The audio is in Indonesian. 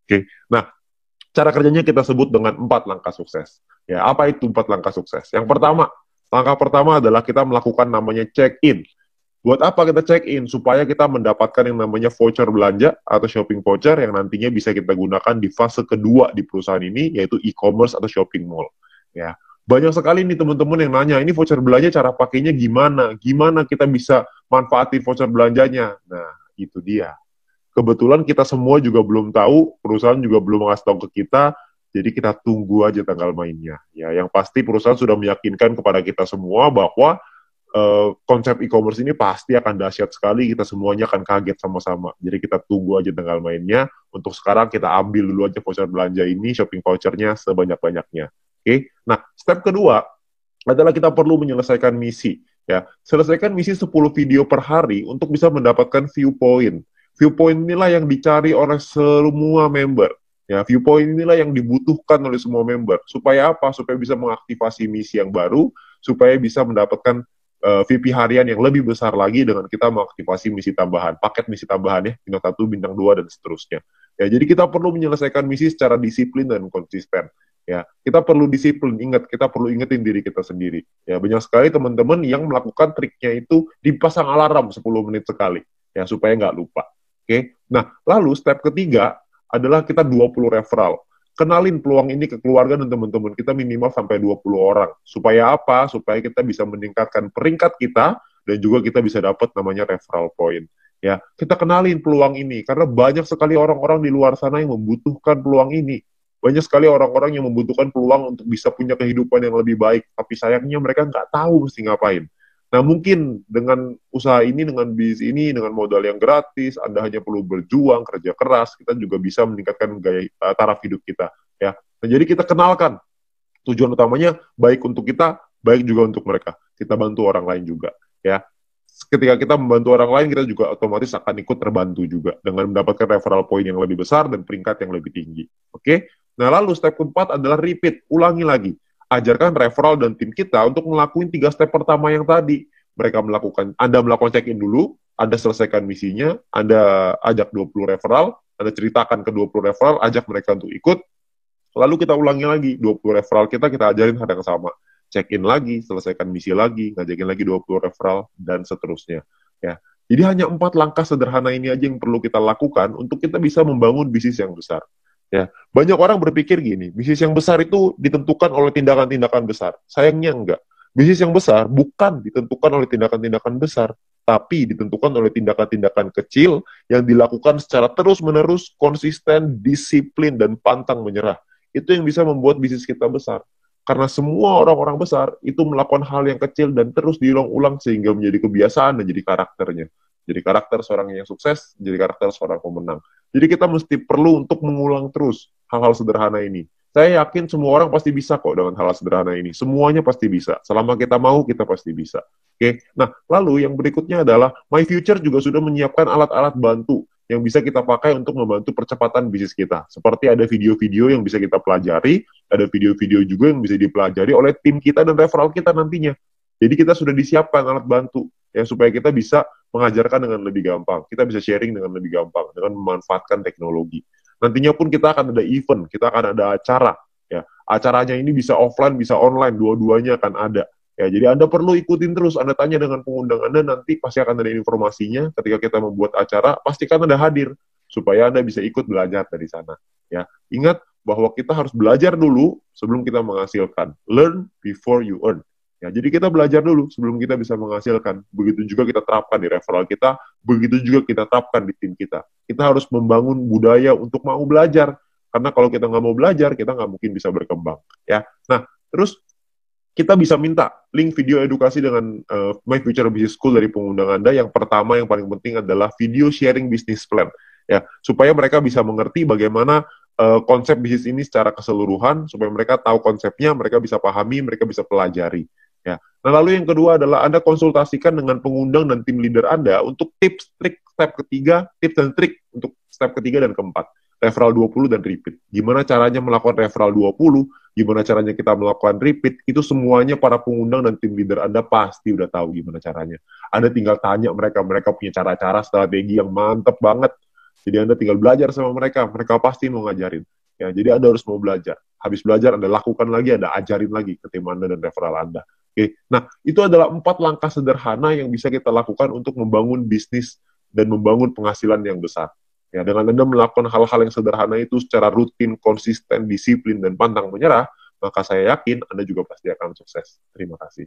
Oke. Nah, cara kerjanya kita sebut dengan 4 langkah sukses. Ya, apa itu 4 langkah sukses? Yang pertama, langkah pertama adalah kita melakukan namanya check-in. Buat apa kita check-in? Supaya kita mendapatkan yang namanya voucher belanja atau shopping voucher yang nantinya bisa kita gunakan di fase kedua di perusahaan ini, yaitu e-commerce atau shopping mall. Ya, banyak sekali nih teman-teman yang nanya, ini voucher belanja cara pakainya gimana? Gimana kita bisa manfaatin voucher belanjanya? Nah, itu dia. Kebetulan kita semua juga belum tahu, perusahaan juga belum ngasih tahu ke kita, jadi kita tunggu aja tanggal mainnya. Ya, yang pasti perusahaan sudah meyakinkan kepada kita semua bahwa konsep e-commerce ini pasti akan dahsyat sekali, kita semuanya akan kaget sama-sama. Jadi kita tunggu aja tanggal mainnya. Untuk sekarang kita ambil dulu aja voucher belanja ini, shopping vouchernya sebanyak-banyaknya. Oke. Nah, step kedua adalah kita perlu menyelesaikan misi. Ya, selesaikan misi 10 video per hari untuk bisa mendapatkan view point. Viewpoint inilah yang dicari oleh semua member. Ya, viewpoint inilah yang dibutuhkan oleh semua member. Supaya apa? Supaya bisa mengaktifasi misi yang baru, supaya bisa mendapatkan VP harian yang lebih besar lagi dengan kita mengaktifasi misi tambahan, paket misi tambahan ya, bintang 1, bintang 2, dan seterusnya. Ya, jadi kita perlu menyelesaikan misi secara disiplin dan konsisten. Ya, kita perlu disiplin, ingat, kita perlu ingetin diri kita sendiri. Ya, banyak sekali teman-teman yang melakukan triknya itu dipasang alarm 10 menit sekali, ya, supaya nggak lupa. Oke. Nah, lalu step ketiga adalah kita 20 referral. Kenalin peluang ini ke keluarga dan teman-teman kita minimal sampai 20 orang. Supaya apa? Supaya kita bisa meningkatkan peringkat kita dan juga kita bisa dapat namanya referral point. Ya, kita kenalin peluang ini karena banyak sekali orang-orang di luar sana yang membutuhkan peluang ini. Banyak sekali orang-orang yang membutuhkan peluang untuk bisa punya kehidupan yang lebih baik, tapi sayangnya mereka nggak tahu mesti ngapain. Nah, mungkin dengan usaha ini, dengan bisnis ini, dengan modal yang gratis, Anda hanya perlu berjuang, kerja keras, kita juga bisa meningkatkan gaya taraf hidup kita. Ya, nah, jadi kita kenalkan tujuan utamanya baik untuk kita, baik juga untuk mereka. Kita bantu orang lain juga. Ya, ketika kita membantu orang lain, kita juga otomatis akan ikut terbantu juga dengan mendapatkan referral point yang lebih besar dan peringkat yang lebih tinggi. Oke? Nah, lalu step keempat adalah repeat, ulangi lagi. Ajarkan referral dan tim kita untuk ngelakuin 3 step pertama yang tadi. Anda melakukan check-in dulu, Anda selesaikan misinya, Anda ajak 20 referral, Anda ceritakan ke 20 referral, ajak mereka untuk ikut, lalu kita ulangi lagi, 20 referral kita ajarin hal yang sama. Check-in lagi, selesaikan misi lagi, ngajakin lagi 20 referral, dan seterusnya. Ya. Jadi hanya 4 langkah sederhana ini aja yang perlu kita lakukan untuk kita bisa membangun bisnis yang besar. Ya, banyak orang berpikir gini, bisnis yang besar itu ditentukan oleh tindakan-tindakan besar. Sayangnya enggak. Bisnis yang besar bukan ditentukan oleh tindakan-tindakan besar, tapi ditentukan oleh tindakan-tindakan kecil yang dilakukan secara terus-menerus, konsisten, disiplin, dan pantang menyerah. Itu yang bisa membuat bisnis kita besar. Karena semua orang-orang besar itu melakukan hal yang kecil dan terus diulang-ulang sehingga menjadi kebiasaan dan jadi karakternya. Jadi karakter seorang yang sukses, jadi karakter seorang pemenang. Jadi kita mesti perlu untuk mengulang terus hal-hal sederhana ini. Saya yakin semua orang pasti bisa kok dengan hal sederhana ini. Semuanya pasti bisa. Selama kita mau, kita pasti bisa. Oke. Nah, lalu yang berikutnya adalah My Future juga sudah menyiapkan alat-alat bantu yang bisa kita pakai untuk membantu percepatan bisnis kita. Seperti ada video-video yang bisa kita pelajari, ada video-video juga yang bisa dipelajari oleh tim kita dan referral kita nantinya. Jadi kita sudah disiapkan alat bantu ya supaya kita bisa mengajarkan dengan lebih gampang. Kita bisa sharing dengan lebih gampang dengan memanfaatkan teknologi. Nantinya pun kita akan ada event, kita akan ada acara. Ya, acaranya ini bisa offline, bisa online, dua-duanya akan ada. Ya, jadi Anda perlu ikutin terus. Anda tanya dengan pengundang Anda, nanti pasti akan ada informasinya. Ketika kita membuat acara, pastikan Anda hadir supaya Anda bisa ikut belajar dari sana. Ya, ingat bahwa kita harus belajar dulu sebelum kita menghasilkan. Learn before you earn. Ya, jadi kita belajar dulu sebelum kita bisa menghasilkan. Begitu juga kita terapkan di referral kita, begitu juga kita terapkan di tim kita. Kita harus membangun budaya untuk mau belajar. Karena kalau kita nggak mau belajar, kita nggak mungkin bisa berkembang. Ya, nah terus kita bisa minta link video edukasi dengan My Future Business School dari pengundang Anda. Yang pertama, yang paling penting adalah video sharing business plan. Ya, supaya mereka bisa mengerti bagaimana konsep bisnis ini secara keseluruhan, supaya mereka tahu konsepnya, mereka bisa pahami, mereka bisa pelajari. Ya. Nah, lalu yang kedua adalah Anda konsultasikan dengan pengundang dan tim leader Anda untuk tips, trik, step ketiga, tips dan trik untuk step ketiga dan keempat. Referral 20 dan repeat. Gimana caranya melakukan referral 20, gimana caranya kita melakukan repeat, itu semuanya para pengundang dan tim leader Anda pasti udah tahu gimana caranya. Anda tinggal tanya mereka, mereka punya cara-cara, strategi yang mantep banget. Jadi Anda tinggal belajar sama mereka, mereka pasti mau ngajarin. Ya, jadi Anda harus mau belajar. Habis belajar, Anda lakukan lagi, Anda ajarin lagi ke tim Anda dan referral Anda. Oke, nah itu adalah 4 langkah sederhana yang bisa kita lakukan untuk membangun bisnis dan membangun penghasilan yang besar. Ya, dengan Anda melakukan hal-hal yang sederhana itu secara rutin, konsisten, disiplin, dan pantang menyerah, maka saya yakin Anda juga pasti akan sukses. Terima kasih.